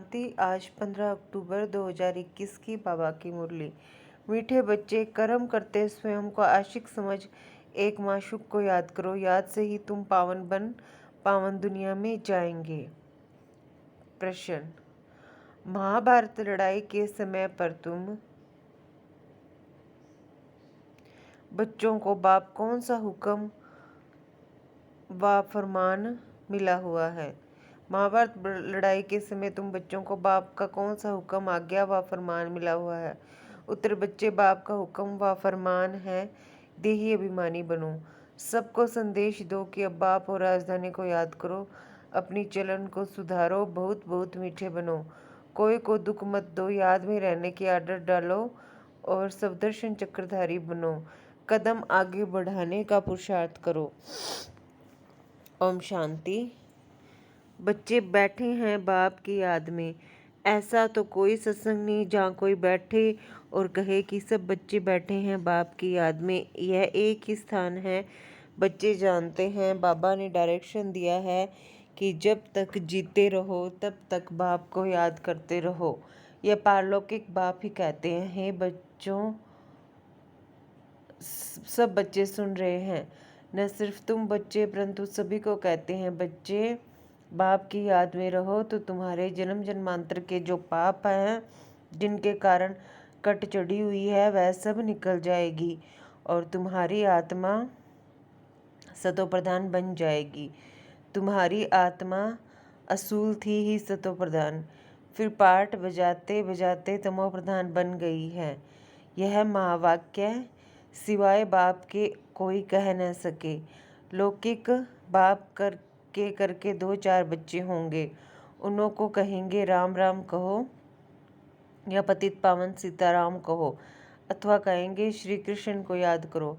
शांति। आज 15 अक्टूबर 2021 की बाबा की मुरली। मीठे बच्चे, कर्म करते स्वयं को आशिक समझ एक माशूक को याद करो। याद से ही तुम पावन दुनिया में जाएंगे। प्रश्न: महाभारत लड़ाई के समय पर तुम बच्चों को बाप कौन सा हुक्म व फरमान मिला हुआ है? महाभारत लड़ाई के समय तुम बच्चों को बाप का कौन सा हुक्म, आज्ञा व फरमान मिला हुआ है? उत्तर: बच्चे, बाप का हुक्म व फरमान है, देही अभिमानी बनो। सबको संदेश दो कि अब बाप और राजधानी को याद करो, अपनी चलन को सुधारो, बहुत बहुत मीठे बनो, कोई को दुख मत दो, याद में रहने की आदत डालो और सवदर्शन चक्रधारी बनो, कदम आगे बढ़ाने का पुरुषार्थ करो। ओम शांति। बच्चे बैठे हैं बाप की याद में। ऐसा तो कोई सत्संग नहीं जहाँ कोई बैठे और कहे कि सब बच्चे बैठे हैं बाप की याद में। यह एक ही स्थान है। बच्चे जानते हैं, बाबा ने डायरेक्शन दिया है कि जब तक जीते रहो तब तक बाप को याद करते रहो। यह पारलौकिक बाप ही कहते हैं। हे बच्चों, सब बच्चे सुन रहे हैं। न सिर्फ तुम बच्चे परंतु सभी को कहते हैं, बच्चे बाप की याद में रहो तो तुम्हारे जन्म जन्मांतर के जो पाप हैं, जिनके कारण कट चढ़ी हुई है, वह सब निकल जाएगी और तुम्हारी आत्मा सतो प्रधान बन जाएगी। तुम्हारी आत्मा असूल थी ही सतो प्रधान, फिर पाठ बजाते बजाते तमो प्रधान बन गई है। यह महावाक्य सिवाय बाप के कोई कह न सके। लौकिक बाप करके 2-4 बच्चे होंगे, उन्हों को कहेंगे राम राम कहो या पतित पावन सीताराम कहो, अथवा कहेंगे श्री कृष्ण को याद करो।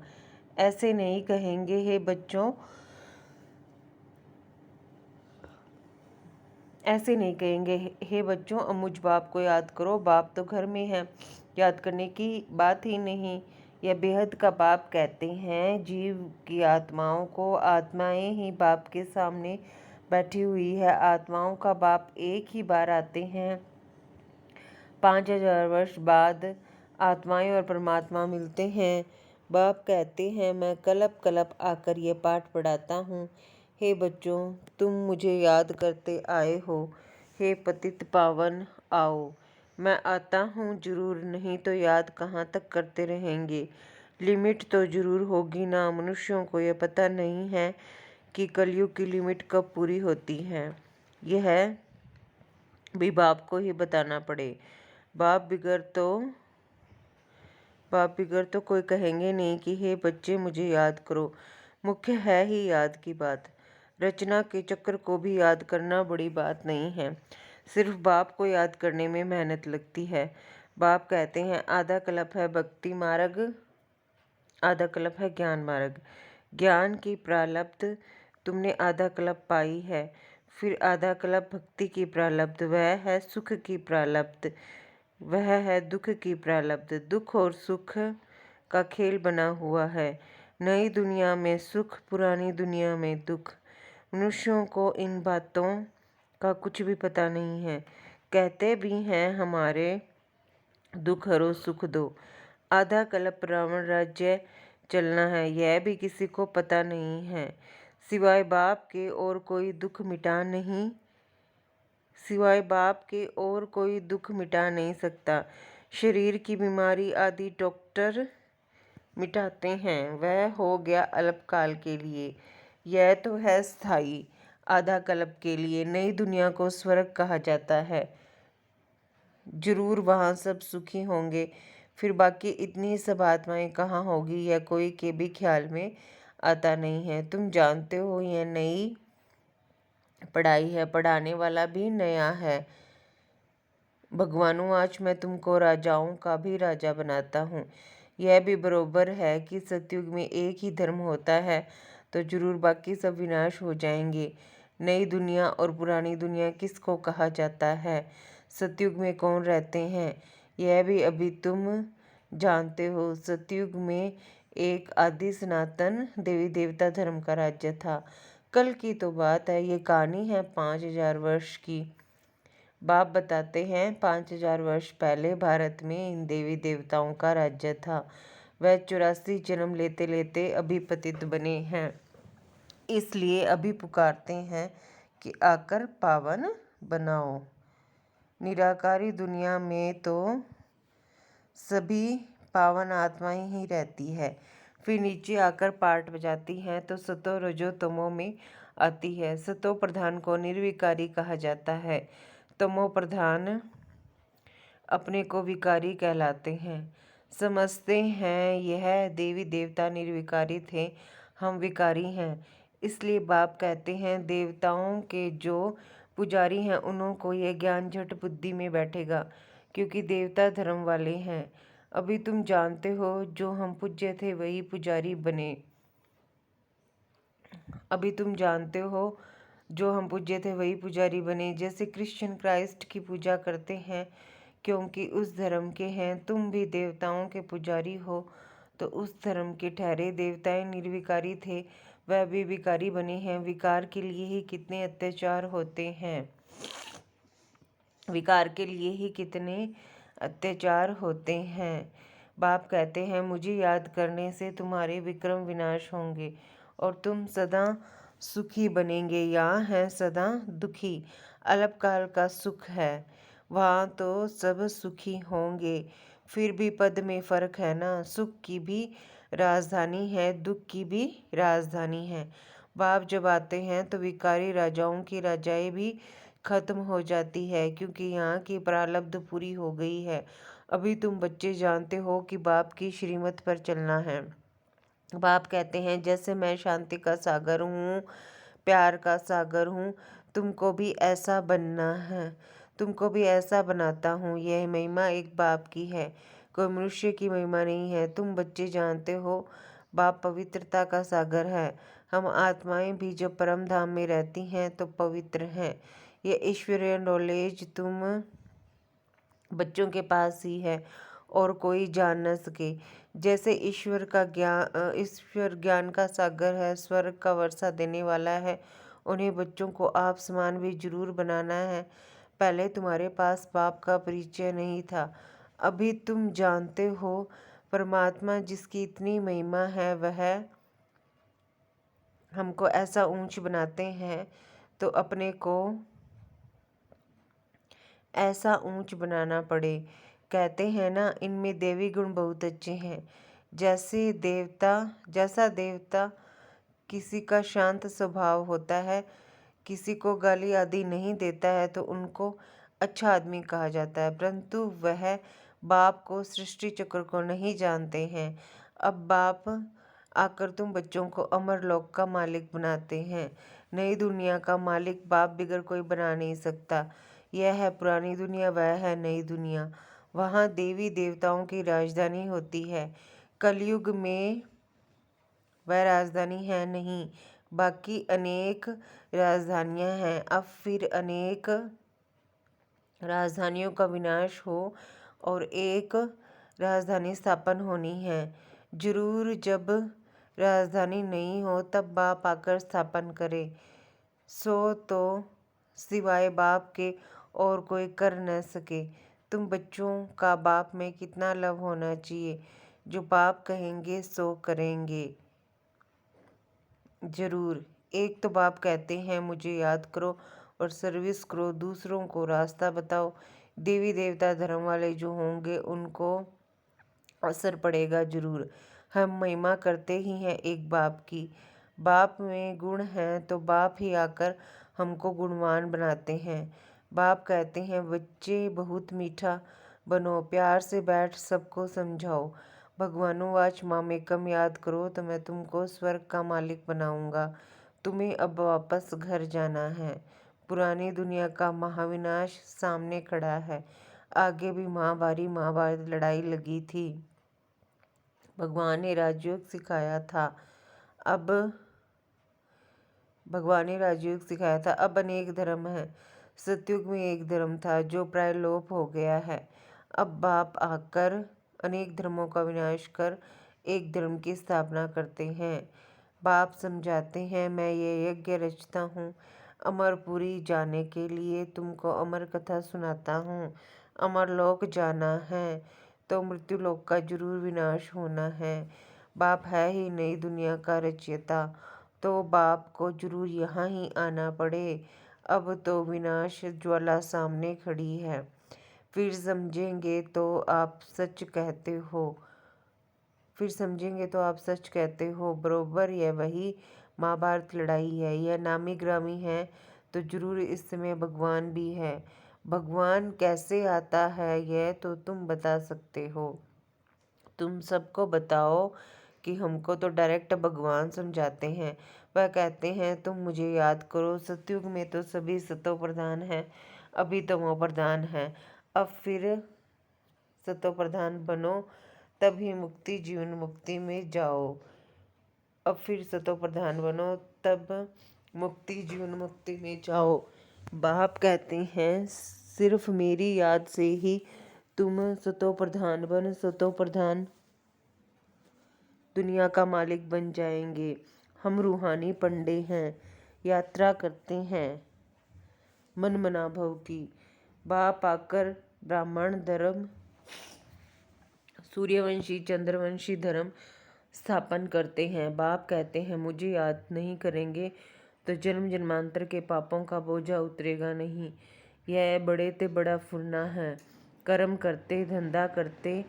ऐसे नहीं कहेंगे, हे बच्चों, ऐसे नहीं कहेंगे, हे बच्चों, अब मुझ बाप को याद करो, बाप तो घर में है, याद करने की बात ही नहीं। यह बेहद का बाप कहते हैं। जीव की आत्माओं को आत्माएं ही बाप के सामने बैठी हुई है। आत्माओं का बाप एक ही बार आते हैं। 5000 वर्ष बाद आत्माएं और परमात्मा मिलते हैं। बाप कहते हैं, मैं कलप कलप आकर ये पाठ पढ़ाता हूँ। हे बच्चों, तुम मुझे याद करते आए हो। हे पतित पावन, आओ, मैं आता हूँ जरूर, नहीं तो याद कहाँ तक करते रहेंगे। लिमिट तो जरूर होगी ना। मनुष्यों को यह पता नहीं है कि कलयुग की लिमिट कब पूरी होती है। यह भी बाप को ही बताना पड़े। बाप बिगर तो कोई कहेंगे नहीं कि हे बच्चे मुझे याद करो। मुख्य है ही याद की बात। रचना के चक्र को भी याद करना बड़ी बात नहीं है। सिर्फ बाप को याद करने में मेहनत लगती है। बाप कहते हैं, आधा कल्प है भक्ति मार्ग, आधा कल्प है ज्ञान मार्ग। ज्ञान की प्रारब्ध तुमने आधा कल्प पाई है, फिर आधा कल्प भक्ति की प्रारब्ध, वह है सुख की प्रारब्ध, वह है दुख की प्रारब्ध। दुख और सुख का खेल बना हुआ है। नई दुनिया में सुख, पुरानी दुनिया में दुख। मनुष्यों को इन बातों का कुछ भी पता नहीं है। कहते भी हैं, हमारे दुख हरो सुख दो। आधा कल्प रावण राज्य चलना है, यह भी किसी को पता नहीं है। सिवाय बाप के और कोई दुख मिटा नहीं सकता। शरीर की बीमारी आदि डॉक्टर मिटाते हैं, वह हो गया अल्पकाल के लिए। यह तो है स्थायी, आधा कल्प के लिए। नई दुनिया को स्वर्ग कहा जाता है। जरूर वहाँ सब सुखी होंगे। फिर बाकी इतनी सब आत्माएं कहाँ होगी, यह कोई के भी ख्याल में आता नहीं है। तुम जानते हो, यह नई पढ़ाई है, पढ़ाने वाला भी नया है। भगवानों, आज मैं तुमको राजाओं का भी राजा बनाता हूँ। यह भी बरोबर है कि सतयुग में एक ही धर्म होता है तो जरूर बाकी सब विनाश हो जाएंगे। नई दुनिया और पुरानी दुनिया किसको कहा जाता है? सतयुग में कौन रहते हैं, यह भी अभी तुम जानते हो। सतयुग में एक आदि सनातन देवी देवता धर्म का राज्य था। कल की तो बात है, ये कहानी है 5000 वर्ष की। बाप बताते हैं 5000 वर्ष पहले भारत में इन देवी देवताओं का राज्य था। वह 84 जन्म लेते लेते अभी पतित बने हैं, इसलिए अभी पुकारते हैं कि आकर पावन बनाओ। निराकारी दुनिया में तो सभी पावन आत्माएं ही रहती है, फिर नीचे आकर पाठ बजाती हैं तो सतो रजो तमो में आती है। सतो प्रधान को निर्विकारी कहा जाता है, तमो प्रधान अपने को विकारी कहलाते हैं। समझते हैं यह देवी देवता निर्विकारी थे, हम विकारी हैं। इसलिए बाप कहते हैं देवताओं के जो पुजारी हैं उन्हों को यह ज्ञान झट बुद्धि में बैठेगा, क्योंकि देवता धर्म वाले हैं। अभी तुम जानते हो जो हम पूज्य थे वही पुजारी बने। अभी तुम जानते हो जो हम पूज्य थे वही पुजारी बने। जैसे क्रिश्चियन क्राइस्ट की पूजा करते हैं क्योंकि उस धर्म के हैं, तुम भी देवताओं के पुजारी हो तो उस धर्म के ठहरे। देवताएं निर्विकारी थे, वह भी विकारी बने हैं। विकार के लिए ही कितने अत्याचार होते हैं, विकार के लिए ही कितने अत्याचार होते हैं। बाप कहते हैं मुझे याद करने से तुम्हारे विक्रम विनाश होंगे और तुम सदा सुखी बनेंगे। यहाँ है सदा दुखी, अल्पकाल का सुख है, वहाँ तो सब सुखी होंगे। फिर भी पद में फर्क है ना, सुख की भी राजधानी है, दुख की भी राजधानी है। बाप जब आते हैं तो विकारी राजाओं की राजाएं भी खत्म हो जाती है, क्योंकि यहाँ की प्रारब्ध पूरी हो गई है। अभी तुम बच्चे जानते हो कि बाप की श्रीमत पर चलना है। बाप कहते हैं जैसे मैं शांति का सागर हूँ, प्यार का सागर हूँ, तुमको भी ऐसा बनना है, तुमको भी ऐसा बनाता हूँ। यह महिमा एक बाप की है, कोई मनुष्य की महिमा नहीं है। तुम बच्चे जानते हो बाप पवित्रता का सागर है। हम आत्माएं भी जब परम धाम में रहती हैं तो पवित्र हैं। यह ईश्वरीय नॉलेज तुम बच्चों के पास ही है और कोई जान न सके। जैसे ईश्वर ज्ञान का सागर है, स्वर्ग का वर्षा देने वाला है, उन्हें बच्चों को आप समान भी जरूर बनाना है। पहले तुम्हारे पास बाप का परिचय नहीं था, अभी तुम जानते हो। परमात्मा जिसकी इतनी महिमा है वह हमको ऐसा ऊंच बनाते हैं तो अपने को ऐसा ऊंच बनाना पड़े। कहते हैं ना इनमें देवी गुण बहुत अच्छे हैं। जैसा देवता किसी का शांत स्वभाव होता है, किसी को गाली आदि नहीं देता है तो उनको अच्छा आदमी कहा जाता है, परंतु वह बाप को सृष्टि चक्र को नहीं जानते हैं। अब बाप आकर तुम बच्चों को अमर लोक का मालिक बनाते हैं। नई दुनिया का मालिक बाप बिगर कोई बना नहीं सकता। यह है पुरानी दुनिया, वह है नई दुनिया। वहाँ देवी देवताओं की राजधानी होती है। कलयुग में वह राजधानी है नहीं, बाकी अनेक राजधानियाँ हैं। अब फिर अनेक राजधानियों का विनाश हो और एक राजधानी स्थापन होनी है। जरूर जब राजधानी नहीं हो तब बाप आकर स्थापन करे। सो तो सिवाय बाप के और कोई कर न सके। तुम बच्चों का बाप में कितना लव होना चाहिए, जो बाप कहेंगे सो करेंगे जरूर। एक तो बाप कहते हैं मुझे याद करो और सर्विस करो, दूसरों को रास्ता बताओ। देवी देवता धर्म वाले जो होंगे उनको असर पड़ेगा जरूर। हम महिमा करते ही हैं एक बाप की। बाप में गुण हैं तो बाप ही आकर हमको गुणवान बनाते हैं। बाप कहते हैं बच्चे बहुत मीठा बनो, प्यार से बैठ सबको समझाओ। भगवानुवाच मामेकम याद करो तो मैं तुमको स्वर्ग का मालिक बनाऊंगा। तुम्हें अब वापस घर जाना है। पुरानी दुनिया का महाविनाश सामने खड़ा है। आगे भी महाभारत लड़ाई लगी थी। भगवान ने राजयोग सिखाया था। अब अनेक धर्म हैं। सतयुग में एक धर्म था जो प्राय लोप हो गया है। अब बाप आकर अनेक धर्मों का विनाश कर एक धर्म की स्थापना करते हैं। बाप समझाते हैं मैं ये यज्ञ रचता हूँ, अमरपुरी जाने के लिए तुमको अमर कथा सुनाता हूँ। अमरलोक जाना है तो मृत्युलोक का जरूर विनाश होना है। बाप है ही नई दुनिया का रचयिता, तो बाप को जरूर यहाँ ही आना पड़े। अब तो विनाश ज्वाला सामने खड़ी है, फिर समझेंगे तो आप सच कहते हो। बरोबर यह वही महाभारत लड़ाई है। यह नामी ग्रामी है तो जरूर इसमें भगवान भी है। भगवान कैसे आता है यह तो तुम बता सकते हो। तुम सबको बताओ कि हमको तो डायरेक्ट भगवान समझाते हैं। वह कहते हैं तुम मुझे याद करो। सतयुग में तो सभी सतो प्रधान है, अभी तमो प्रधान है। अब फिर सतो प्रधान बनो, तभी मुक्ति जीवन मुक्ति में जाओ। तब मुक्ति जीवन मुक्ति में जाओ। बाप कहते हैं सिर्फ मेरी याद से ही तुम सतो प्रधान बन सतो प्रधान दुनिया का मालिक बन जाएंगे। हम रूहानी पंडे हैं, यात्रा करते हैं मन मना भव की। बाप आकर ब्राह्मण धर्म, सूर्यवंशी चंद्रवंशी धर्म स्थापन करते हैं। बाप कहते हैं मुझे याद नहीं करेंगे तो जन्म जन्मांतर के पापों का बोझा उतरेगा नहीं। यह बड़े ते बड़ा फुरना है। कर्म करते धंधा करते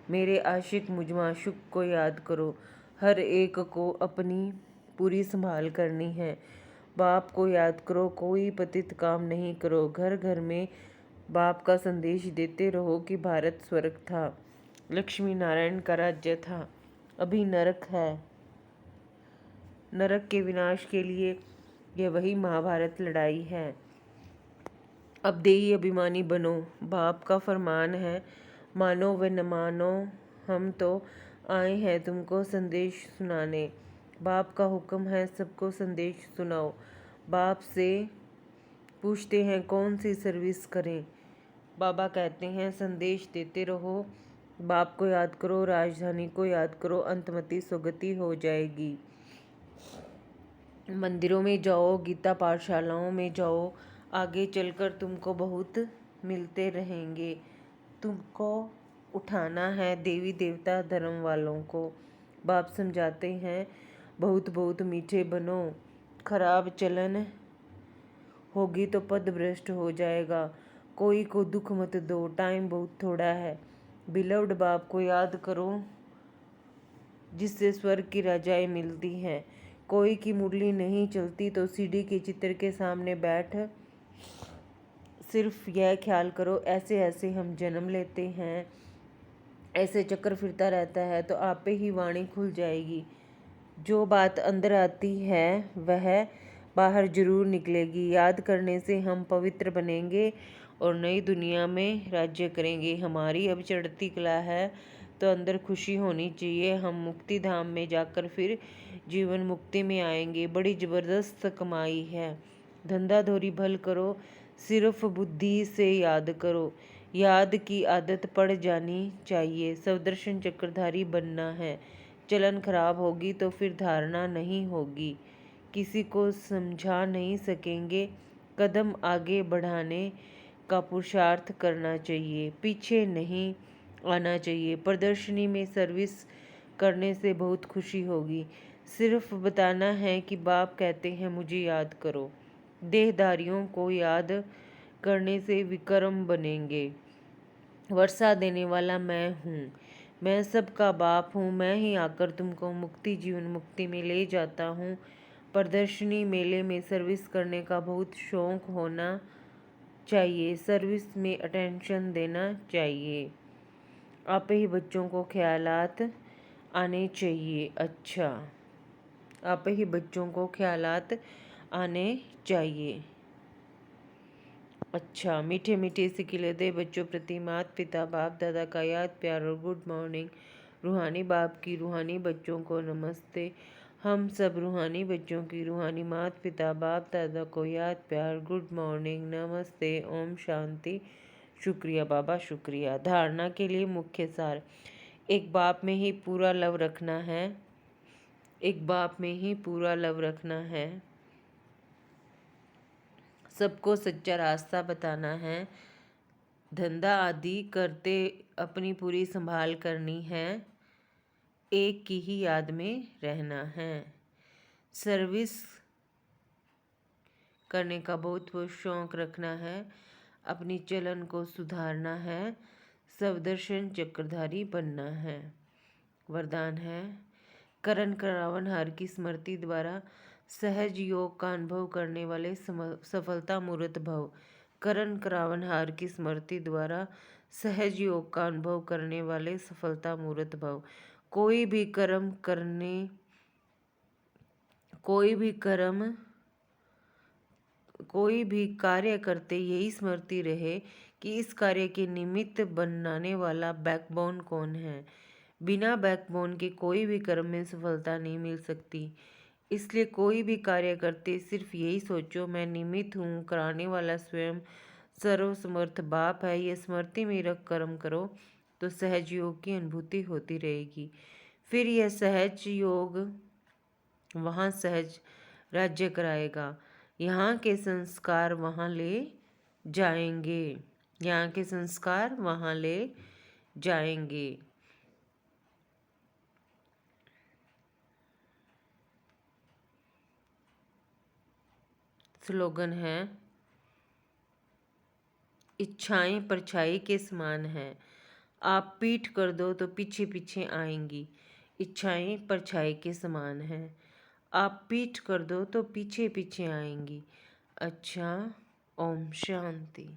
मेरे आशिक मुझ माशुक को याद करो। हर एक को अपनी पूरी संभाल करनी है। बाप को याद करो, कोई पतित काम नहीं करो। घर घर में बाप का संदेश देते रहो कि भारत स्वर्ग था, लक्ष्मी नारायण का राज्य था, अभी नरक है। नरक के विनाश के लिए यह वही महाभारत लड़ाई है। अब देही अभिमानी बनो। बाप का फरमान है, मानो व न मानो हम तो आए हैं तुमको संदेश सुनाने। बाप का हुक्म है सबको संदेश सुनाओ। बाप से पूछते हैं कौन सी सर्विस करें। बाबा कहते हैं संदेश देते रहो, बाप को याद करो, राजधानी को याद करो, अंतमति सुगति हो जाएगी। मंदिरों में जाओ, गीता पाठशालाओं में जाओ, आगे चलकर तुमको बहुत मिलते रहेंगे। तुमको उठाना है देवी देवता धर्म वालों को। बाप समझाते हैं बहुत बहुत मीठे बनो, खराब चलन होगी तो पद भ्रष्ट हो जाएगा। कोई को दुख मत दो, टाइम बहुत थोड़ा है। बिलव्ड बाप को याद करो जिससे स्वर्ग की रजाएं मिलती हैं। कोई की मुरली नहीं चलती तो सीढ़ी के चित्र के सामने बैठ सिर्फ यह ख्याल करो ऐसे ऐसे हम जन्म लेते हैं, ऐसे चक्कर फिरता रहता है तो आपे ही वाणी खुल जाएगी। जो बात अंदर आती है वह बाहर जरूर निकलेगी। याद करने से हम पवित्र बनेंगे और नई दुनिया में राज्य करेंगे। हमारी अब चढ़ती कला है तो अंदर खुशी होनी चाहिए। हम मुक्ति धाम में जाकर फिर जीवन मुक्ति में आएंगे। बड़ी ज़बरदस्त कमाई है। धंधा धोरी भल करो, सिर्फ बुद्धि से याद करो। याद की आदत पड़ जानी चाहिए। सवदर्शन चक्रधारी बनना है। चलन खराब होगी तो फिर धारणा नहीं होगी। किसी को समझा नहीं सकेंगे। कदम आगे बढ़ाने का पुरुषार्थ करना चाहिए, पीछे नहीं आना चाहिए। प्रदर्शनी में सर्विस करने से बहुत खुशी होगी। सिर्फ बताना है कि बाप कहते हैं मुझे याद करो। देहधारियों को याद करने से विक्रम बनेंगे। वर्षा देने वाला मैं हूँ, मैं सबका बाप हूँ। मैं ही आकर तुमको मुक्ति जीवन मुक्ति में ले जाता हूँ। प्रदर्शनी मेले में सर्विस करने का बहुत शौक होना चाहिए। सर्विस में अटेंशन देना चाहिए। आप ही बच्चों को ख्यालात आने चाहिए। अच्छा, आप ही बच्चों को ख्यालात आने चाहिए। अच्छा, मीठे मीठे से खिले दे बच्चों प्रति माता पिता बाप दादा का याद प्यार और गुड मॉर्निंग। रूहानी बाप की रूहानी बच्चों को नमस्ते। हम सब रूहानी बच्चों की रूहानी माता पिता बाप दादा को याद प्यार गुड मॉर्निंग नमस्ते ओम शांति। शुक्रिया बाबा, शुक्रिया। धारणा के लिए मुख्य सार। एक बाप में ही पूरा लव रखना है। एक बाप में ही पूरा लव रखना है। सबको सच्चा रास्ता बताना है। धंधा आदि करते अपनी पूरी संभाल करनी है। एक की ही याद में रहना है। सर्विस करने का बहुत शौक रखना है। अपनी चलन को सुधारना है। सवदर्शन चक्रधारी बनना है। वरदान है, करण करावन हार की स्मृति द्वारा सहज योग का अनुभव करने वाले सफलता मूर्त भव। करण करावन हार की स्मृति द्वारा सहज योग का अनुभव करने वाले सफलता मूर्त भव। कोई भी कार्य करते यही स्मृति रहे कि इस कार्य के निमित्त बनाने वाला बैकबोन कौन है। बिना बैकबोन के कोई भी कर्म में सफलता नहीं मिल सकती। इसलिए कोई भी कार्य करते सिर्फ यही सोचो, मैं निमित्त हूँ, कराने वाला स्वयं सर्वसमर्थ बाप है। यह स्मृति में रख कर्म करो तो सहज योग की अनुभूति होती रहेगी। फिर यह सहज योग वहाँ सहज राज्य कराएगा। यहाँ के संस्कार वहाँ ले जाएंगे। यहाँ के संस्कार वहाँ ले जाएंगे। स्लोगन है, इच्छाएं परछाई के समान है। आप पीठ कर दो तो पीछे पीछे आएंगी। इच्छाएं परछाई के समान है। आप पीठ कर दो तो पीछे पीछे आएंगी। अच्छा, ओम शांति।